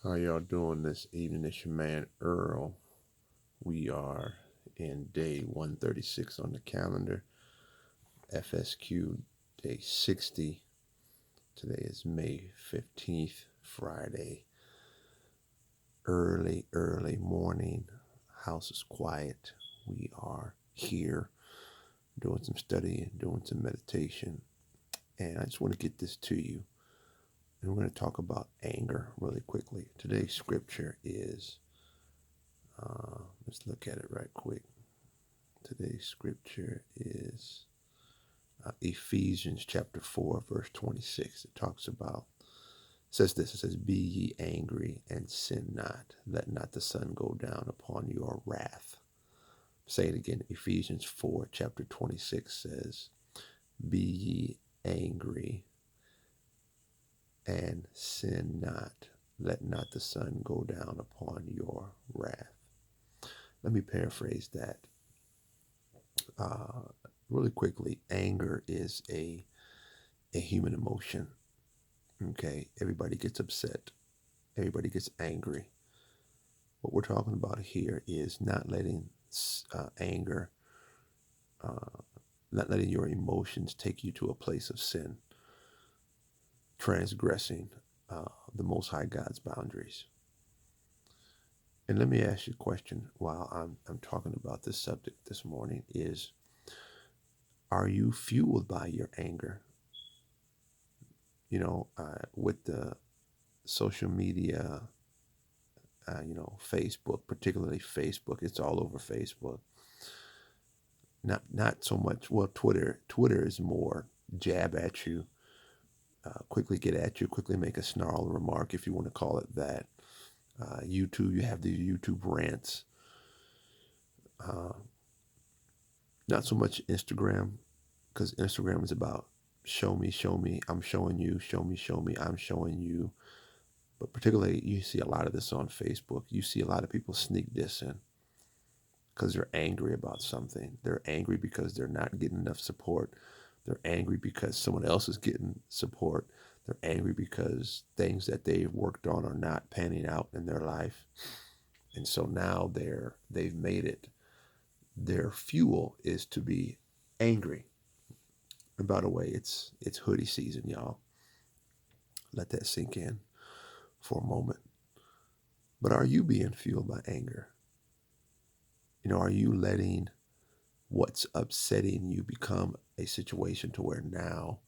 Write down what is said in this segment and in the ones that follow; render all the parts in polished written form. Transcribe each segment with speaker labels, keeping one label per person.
Speaker 1: How y'all doing this evening? It's your man Earl. We are in day 136 on the calendar. FSQ day 60. Today is May 15th, Friday. Early morning. House is quiet. We are here doing some studying, doing some meditation. And I just want to get this to you. And we're going to talk about anger really quickly. Today's scripture is, let's look at it right quick. Today's scripture is Ephesians chapter 4, verse 26. It talks about, says this, it says, "Be ye angry and sin not. Let not the sun go down upon your wrath." Say it again. Ephesians 4, chapter 26 says, "Be ye angry and sin not. Let not the sun go down upon your wrath." Let me paraphrase that. Really quickly, anger is a human emotion. Okay, everybody gets upset. Everybody gets angry. What we're talking about here is not letting anger, not letting your emotions take you to a place of sin, transgressing the Most High God's boundaries. And let me ask you a question while I'm talking about this subject this morning is, are you fueled by your anger? With the social media, Facebook, particularly Facebook, it's all over Facebook. Not so much, well, Twitter is more jab at you, quickly get at you, quickly make a snarl remark, if you want to call it that. YouTube, you have the YouTube rants. Not so much Instagram, because Instagram is about show me, I'm showing you, show me, I'm showing you. But particularly, you see a lot of this on Facebook. You see a lot of people sneak dissing because they're angry about something. They're angry because they're not getting enough support. They're angry because someone else is getting support. They're angry because things that they've worked on are not panning out in their life. And so now they've made it. Their fuel is to be angry. And by the way, it's hoodie season, y'all. Let that sink in for a moment. But are you being fueled by anger? Are you letting what's upsetting you become a situation to where now,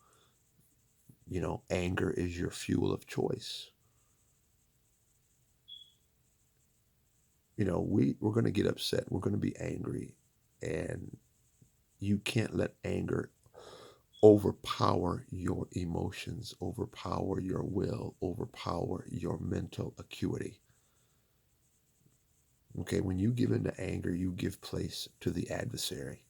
Speaker 1: anger is your fuel of choice? We're going to get upset. We're going to be angry. And you can't let anger overpower your emotions, overpower your will, overpower your mental acuity. Okay, when you give into anger, you give place to the adversary.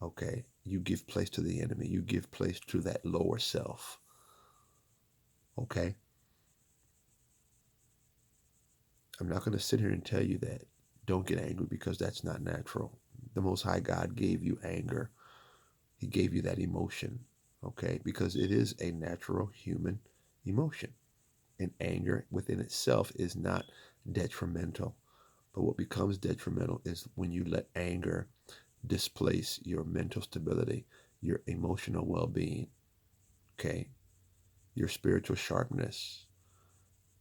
Speaker 1: Okay, you give place to the enemy. You give place to that lower self. Okay, I'm not going to sit here and tell you that don't get angry, because that's not natural. The Most High God gave you anger. He gave you that emotion, okay, because it is a natural human emotion. And anger within itself is not detrimental. But what becomes detrimental is when you let anger displace your mental stability, your emotional well-being, okay, your spiritual sharpness.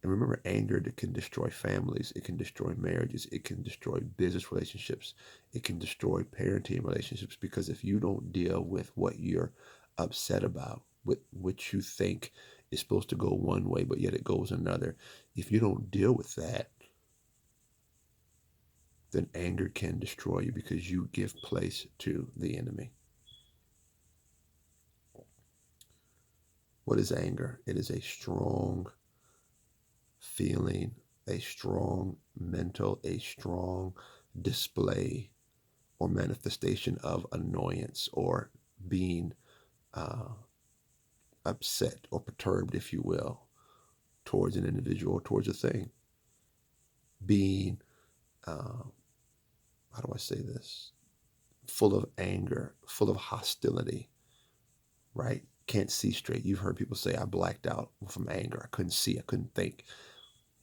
Speaker 1: And remember, anger that can destroy families, it can destroy marriages, it can destroy business relationships, it can destroy parenting relationships, because if you don't deal with what you're upset about, with which you think is supposed to go one way, but yet it goes another, if you don't deal with that, then anger can destroy you because you give place to the enemy. What is anger? It is a strong feeling, a strong mental, a strong display or manifestation of annoyance, or being uh, upset or perturbed, if you will, towards an individual or towards a thing. Being, how do I say this? Full of anger, full of hostility, right? Can't see straight. You've heard people say, I blacked out from anger. I couldn't see, I couldn't think.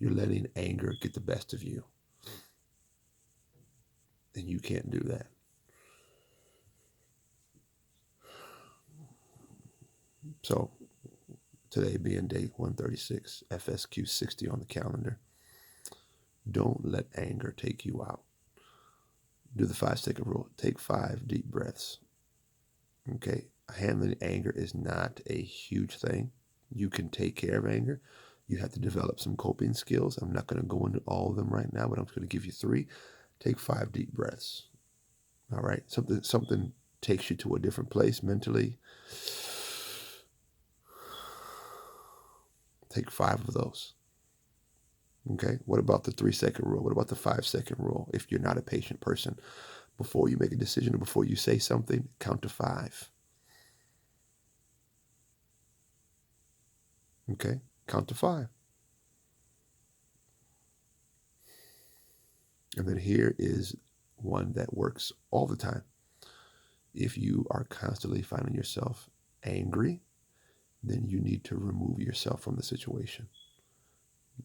Speaker 1: You're letting anger get the best of you. And you can't do that. So today being day 136, FSQ 60 on the calendar. Don't let anger take you out. Do the 5-second rule. Take 5 deep breaths. Okay? Handling anger is not a huge thing. You can take care of anger. You have to develop some coping skills. I'm not going to go into all of them right now, but I'm going to give you 3. Take 5 deep breaths. All right? Something takes you to a different place mentally. Take 5 of those. Okay? What about the 3-second rule? What about the 5-second rule? If you're not a patient person, before you make a decision or before you say something, count to 5. Okay? Count to 5. And then here is one that works all the time. If you are constantly finding yourself angry, then you need to remove yourself from the situation.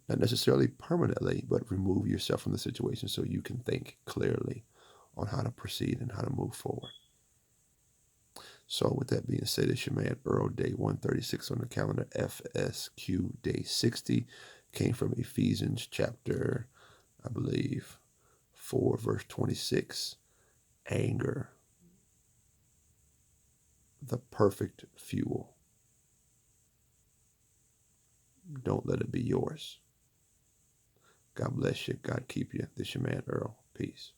Speaker 1: Not necessarily permanently, but remove yourself from the situation so you can think clearly on how to proceed and how to move forward. So with that being said, it's your man Earl, day 136 on the calendar. FSQ day 60 came from Ephesians chapter, I believe, 4 verse 26. Anger, the perfect fuel. Don't let it be yours. God bless you. God keep you. This your man Earl. Peace.